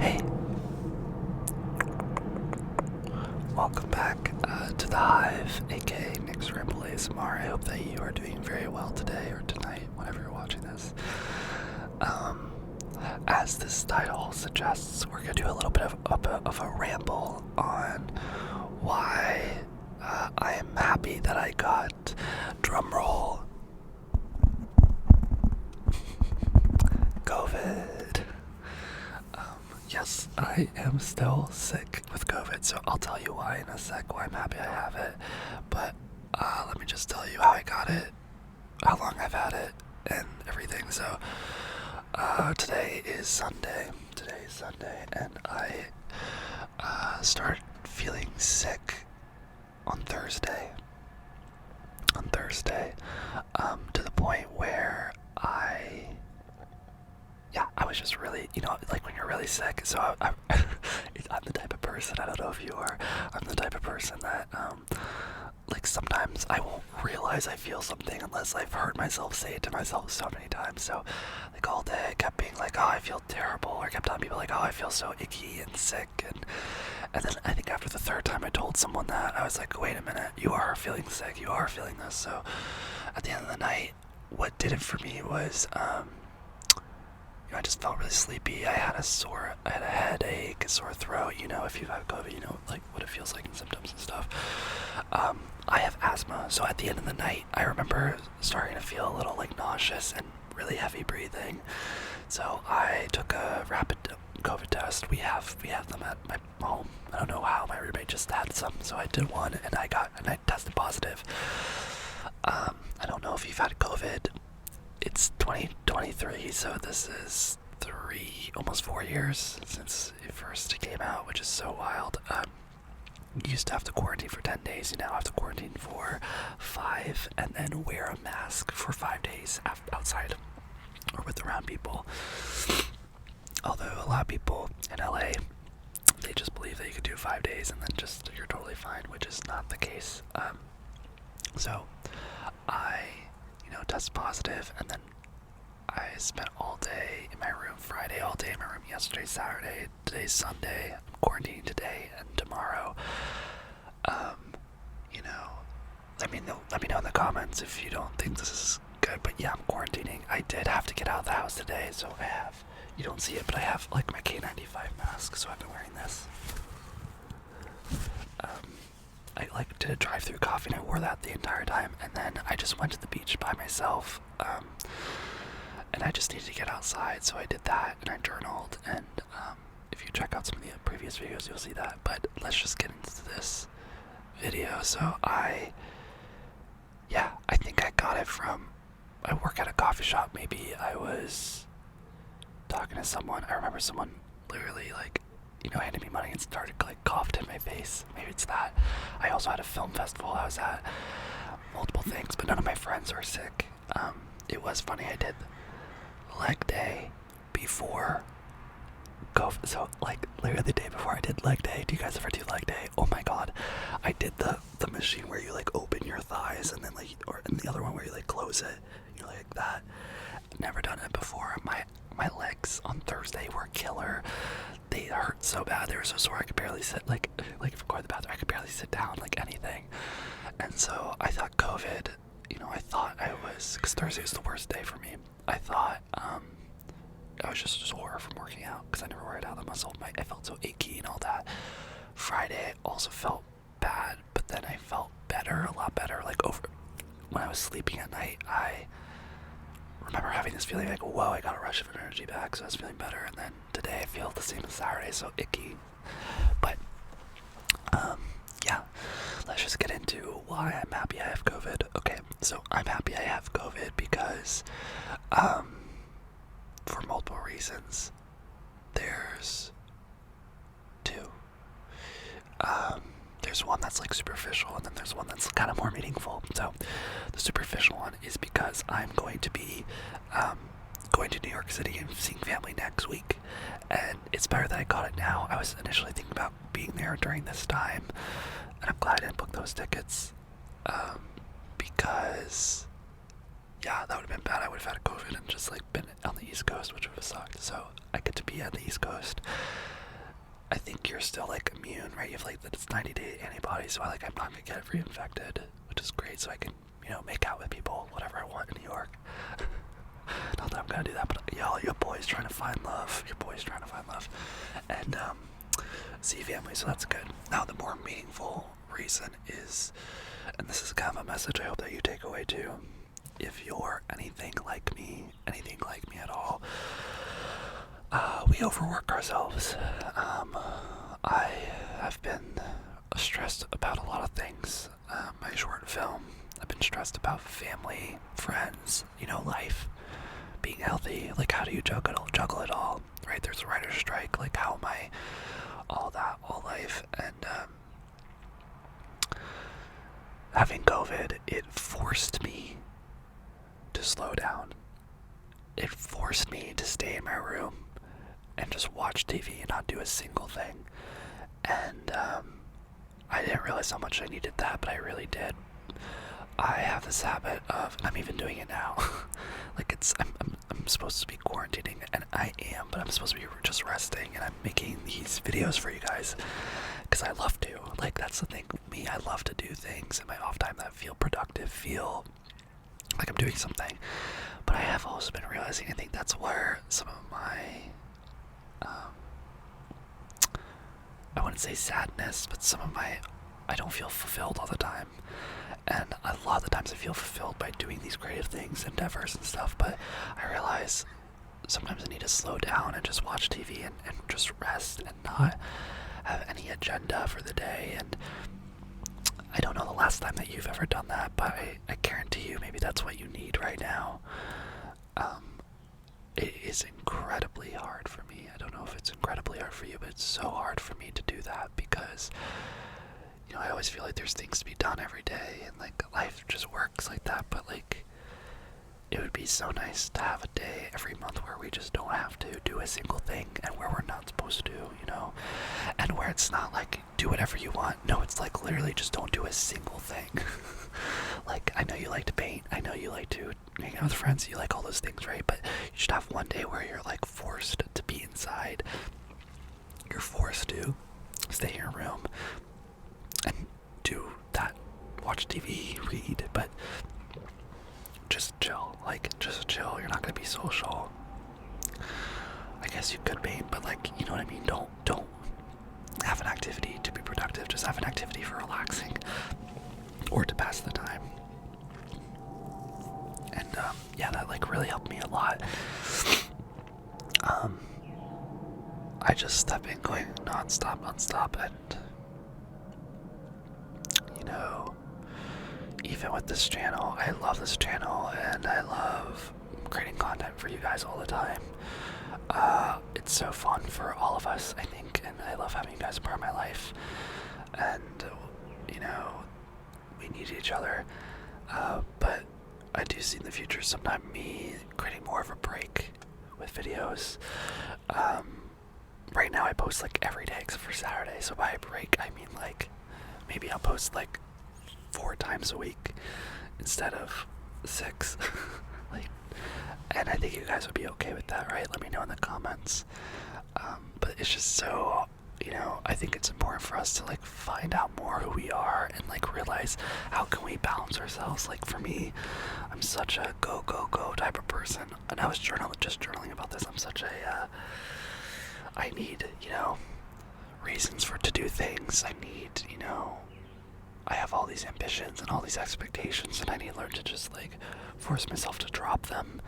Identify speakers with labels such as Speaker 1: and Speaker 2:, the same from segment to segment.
Speaker 1: Hey, welcome back to the Hive, aka nicksrambleasmr. I hope that you are doing very well today or tonight, whenever you're watching this. As this title suggests, we're gonna do a little bit of a ramble on why I am happy that I got, drumroll, COVID. Yes, I am still sick with COVID, so I'll tell you why in a sec, why I'm happy I have it. But let me just tell you how I got it, how long I've had it, and everything. So today is Sunday, and I started feeling sick on Thursday, to the point where I was just really, like when you're really sick. So I'm the type of person, I don't know if you are, I'm the type of person that, like sometimes I won't realize I feel something unless I've heard myself say it to myself so many times. So like all day I kept being like, oh, I feel terrible, or I kept telling people like, oh, I feel so icky and sick, and then I think after the third time I told someone that, I was like, wait a minute, you are feeling sick, you are feeling this. So at the end of the night, what did it for me was, I just felt really sleepy. I had a headache, a sore throat. If you've had COVID, like what it feels like and symptoms and stuff. I have asthma, so at the end of the night, I remember starting to feel a little like nauseous and really heavy breathing. So I took a rapid COVID test. We have them at my home. I don't know how, my roommate just had some, so I did one, and I tested positive. I don't know if you've had COVID. It's 2023, so this is almost 4 years since it first came out, which is so wild. You used to have to quarantine for 10 days, you now have to quarantine for 5, and then wear a mask for 5 days outside or around people. Although a lot of people in LA, they just believe that you could do 5 days and then just you're totally fine, which is not the case. So I tested positive, and then I spent all day in my room Friday, all day in my room yesterday, Saturday, today's Sunday. I'm quarantining today and tomorrow. Let me know in the comments if you don't think this is good, but yeah, I'm quarantining. I did have to get out of the house today, so you don't see it, but I have like my K95 mask, so I've been wearing this. I did a drive-through coffee, and I wore that the entire time, and then I just went to the beach by myself, and I just needed to get outside, so I did that, and I journaled, and if you check out some of the previous videos, you'll see that. But let's just get into this video. So I think I got it from, I work at a coffee shop. Maybe I was talking to someone. I remember someone literally handed me money and started coughed in my face. Maybe it's that. I also had a film festival I was at, multiple things, but none of my friends were sick. It was funny, I did leg day before COVID, so literally the day before I did leg day. Do you guys ever do leg day? Oh my god, I did the machine where you open your thighs and then and the other one where you close it, like that. Never done it before. My legs on Thursday were killer. They hurt so bad. They were so sore I could barely sit. If I go to the bathroom, I could barely sit down, anything. And so I thought COVID, because Thursday was the worst day for me. I thought I was just sore from working out, because I never worked out the muscle. I felt so achy and all that. Friday also felt bad, but then I felt better, a lot better. When I was sleeping at night, I remember having this feeling whoa, I got a rush of energy back, so I was feeling better. And then today I feel the same as Saturday, so icky. But let's just get into why I'm happy I have COVID. Okay, so I'm happy I have COVID because for multiple reasons. There's two. There's one that's superficial, and then there's one that's kind of more meaningful. So the superficial one is because I'm going to be going to New York City and seeing family next week, and it's better that I got it now. I was initially thinking about being there during this time, and I'm glad I didn't book those tickets, because that would have been bad. I would have had COVID and just been on the East Coast, which would have sucked. So I get to be on the East Coast I think you're still like immune, right? You have like this 90-day antibody, so I'm not gonna get reinfected, which is great. So I can, make out with people, whatever I want in New York. Not that I'm gonna do that, but y'all, your boy's trying to find love. Your boy's trying to find love, and see family. So that's good. Now the more meaningful reason is, and this is kind of a message I hope that you take away too. If you're anything like me at all, we overwork ourselves. I have been stressed about a lot of things. My short film, I've been stressed about family, friends, life, being healthy. Like, how do you juggle it all, right? There's a writer's strike. Like, how am I all life? And having COVID, it forced me to slow down. It forced me to stay in my room and just watch TV and not do a single thing. And I didn't realize how much I needed that, but I really did. I have this habit of, and I'm even doing it now. Like, I'm supposed to be quarantining, and I am, but I'm supposed to be just resting, and I'm making these videos for you guys because I love to. Like, that's the thing with me. I love to do things in my off time that feel productive, feel like I'm doing something. But I have also been realizing, I think that's where some of my I wouldn't say sadness, but I don't feel fulfilled all the time. And a lot of the times I feel fulfilled by doing these creative things, endeavors and stuff, but I realize sometimes I need to slow down and just watch TV and just rest and not have any agenda for the day. And I don't know the last time that you've ever done that, but I guarantee you maybe that's what you need right now. It is incredibly hard for me. I don't know if it's incredibly hard for you, but it's so hard for me to do that because, I always feel like there's things to be done every day and like life just works like that. But like, it would be so nice to have a day every month where we just don't have to do a single thing and where we're not supposed to, and where it's not like do whatever you want. No, it's like literally just don't do a single thing. Like, I know you like to paint, I know you like to hang out with friends, you like all those things, right? But you should have one day where you're like forced to be inside. You're forced to stay in your room and do that, watch TV, read, but just chill. Like, just chill. You're not gonna be social. I guess you could paint, but like, you know what I mean? Don't have an activity to be productive. Just have an activity for relaxing or to pass the time. And yeah, that like really helped me a lot. I've been going nonstop, and even with this channel, I love this channel and I love creating content for you guys all the time. It's so fun for all of us, I think, and I love having you guys a part of my life. And we need each other. But I do see in the future sometime me creating more of a break with videos. Right now I post like every day except for Saturday, so by a break I mean like maybe I'll post like 4 times a week instead of 6. And I think you guys would be okay with that, right? Let me know in the comments. But it's just so, I think it's important for us to like find out more who we are and like realize how can we balance ourselves. Like, for me, I'm such a go type of person, and I was journaling about this. I'm such a I need reasons to do things. I need I have all these ambitions and all these expectations, and I need to learn to just like force myself to drop them,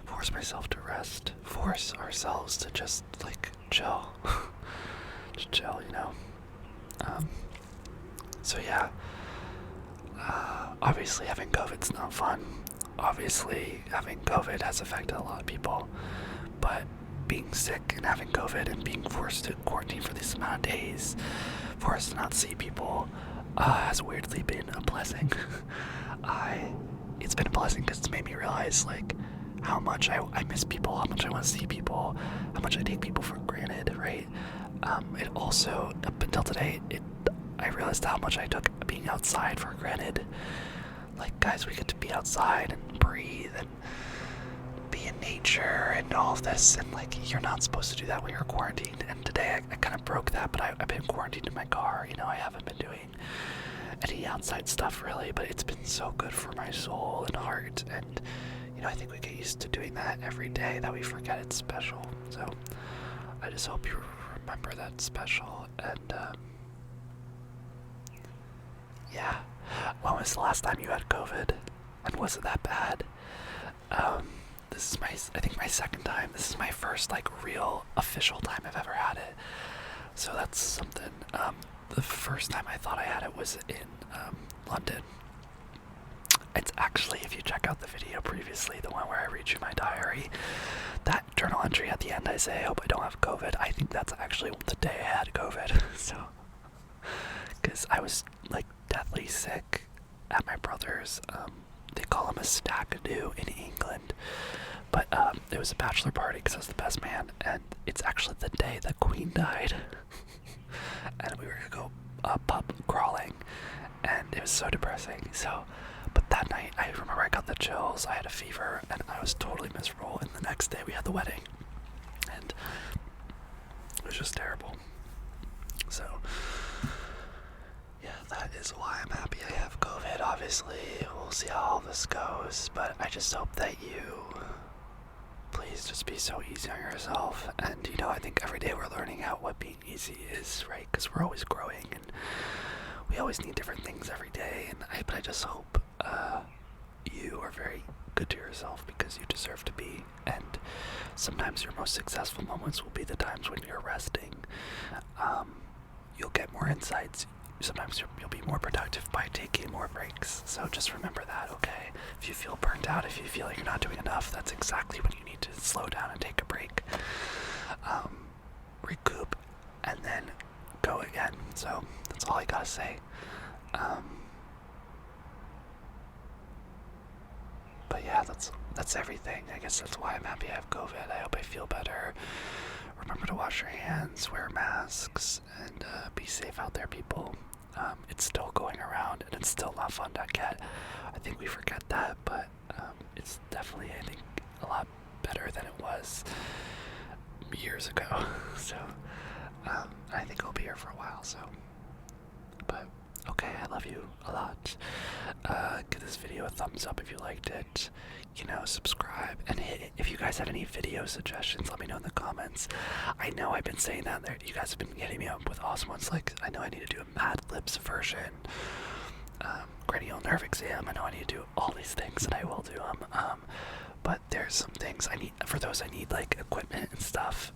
Speaker 1: force myself to rest, force ourselves to just like chill. Just chill, so yeah, obviously having COVID's not fun. Obviously having COVID has affected a lot of people, but being sick and having COVID and being forced to quarantine for this amount of days, forced to not see people, has weirdly been a blessing. It's been a blessing because it's made me realize like how much I miss people, how much I want to see people, how much I take people for granted, right? It also, up until today, I realized how much I took being outside for granted. Like, guys, we get to be outside and breathe and be in in nature and all of this, and like you're not supposed to do that when you're quarantined. And today I kind of broke that, but I've been quarantined in my car. You know, I haven't been doing any outside stuff really, but it's been so good for my soul and heart. And you know, I think we get used to doing that every day that we forget it's special. So I just hope you remember that's special. And yeah, when was the last time you had COVID? And was it that bad? This is I think my second time. This is my first like real official time I've ever had it. So that's something. The first time I thought I had it was in London. It's actually, if you check out the video previously, the one where I read you my diary, that journal entry at the end I say, I hope I don't have COVID. I think that's actually the day I had COVID. So, because I was like deathly sick at my brother's. They call him a stack-a-do in England, but it was a bachelor party because I was the best man, and it's actually the day the Queen died. And we were gonna go pub crawling, and it was so depressing. So, but that night I remember I got the chills, I had a fever, and I was totally miserable. And the next day we had the wedding, and it was just terrible. So yeah, that is why I'm happy I have COVID. Obviously, we'll see how all this goes, but I just hope that you please just be so easy on yourself. And you know, I think every day we're learning out what being easy is, right? Because we're always growing and we always need different things every day. But I just hope you are very good to yourself, because you deserve to be. And sometimes your most successful moments will be the times when you're resting. You'll get more insights. Sometimes you'll be more productive by taking more breaks. So just remember that, okay? If you feel burnt out, if you feel like you're not doing enough, that's exactly when you need to slow down and take a break. Recoup, and then go again. So that's all I gotta say. But yeah, that's everything. I guess that's why I'm happy I have COVID. I hope I feel better. Remember to wash your hands, wear masks, and be safe out there, people. It's still going around, and it's still not fun to get. I think we forget that, but it's definitely, I think, a lot better than it was years ago. So I think I'll be here for a while. So, but okay, I love you a lot. Give this video a thumbs up if you liked it. You know, subscribe, and if you guys have any video suggestions, let me know in the comments. I know I've been saying that you guys have been hitting me up with awesome ones. Like, I know I need to do a Mad Libs version, cranial nerve exam. I know I need to do all these things, and I will do them. But there's some things I need. For those, I need like equipment and stuff.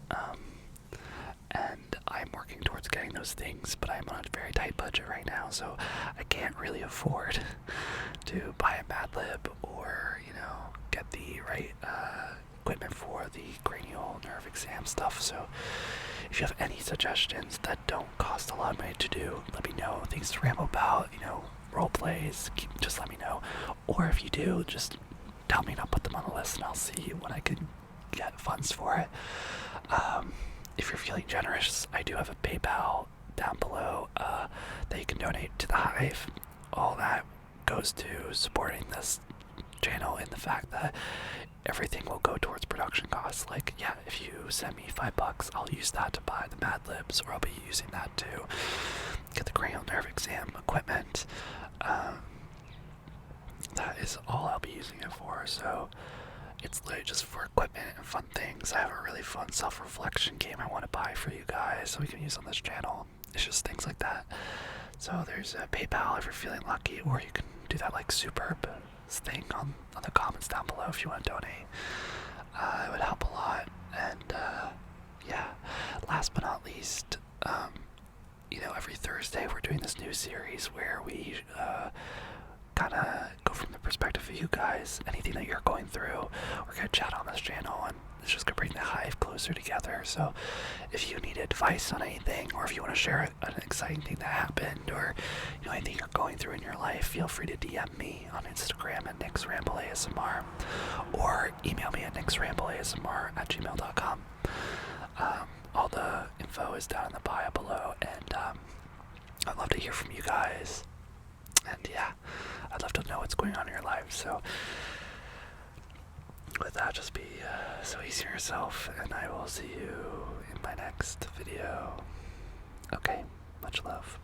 Speaker 1: And I'm working towards getting those things, but I'm on a very tight budget right now, so I can't really afford to buy a Mad Lib or, you know, get the right equipment for the cranial nerve exam stuff. So if you have any suggestions that don't cost a lot of money to do, let me know. Things to ramble about, you know, role plays, just let me know. Or if you do, just tell me and I'll put them on the list, and I'll see when I can get funds for it. If you're feeling generous, I do have a PayPal down below that you can donate to the Hive. All that goes to supporting this channel, in the fact that everything will go towards production costs. Like, yeah, if you send me $5, I'll use that to buy the Mad Libs, or I'll be using that to get the cranial nerve exam equipment. That is all I'll be using it for. So it's literally just for equipment and fun things. I have a really fun self-reflection game I want to buy for you guys so we can use on this channel. It's just things like that. So there's a PayPal if you're feeling lucky, or you can do that like Superb thing on the comments down below if you want to donate. It would help a lot. And yeah, last but not least, you know, every Thursday we're doing this new series where we kind of go from the perspective of you guys. Anything that you're going through, we're going to chat on this channel, and it's just going to bring the Hive closer together. So if you need advice on anything, or if you want to share an exciting thing that happened, or you know, anything you're going through in your life, feel free to DM me on Instagram at nicksrambleasmr, or email me at nicksrambleasmr@gmail.com. All the info is down in the bio below, and I'd love to hear from you guys. And yeah, I'd love to know what's going on in your life. So with that, just be so easy on yourself, and I will see you in my next video. Okay, much love.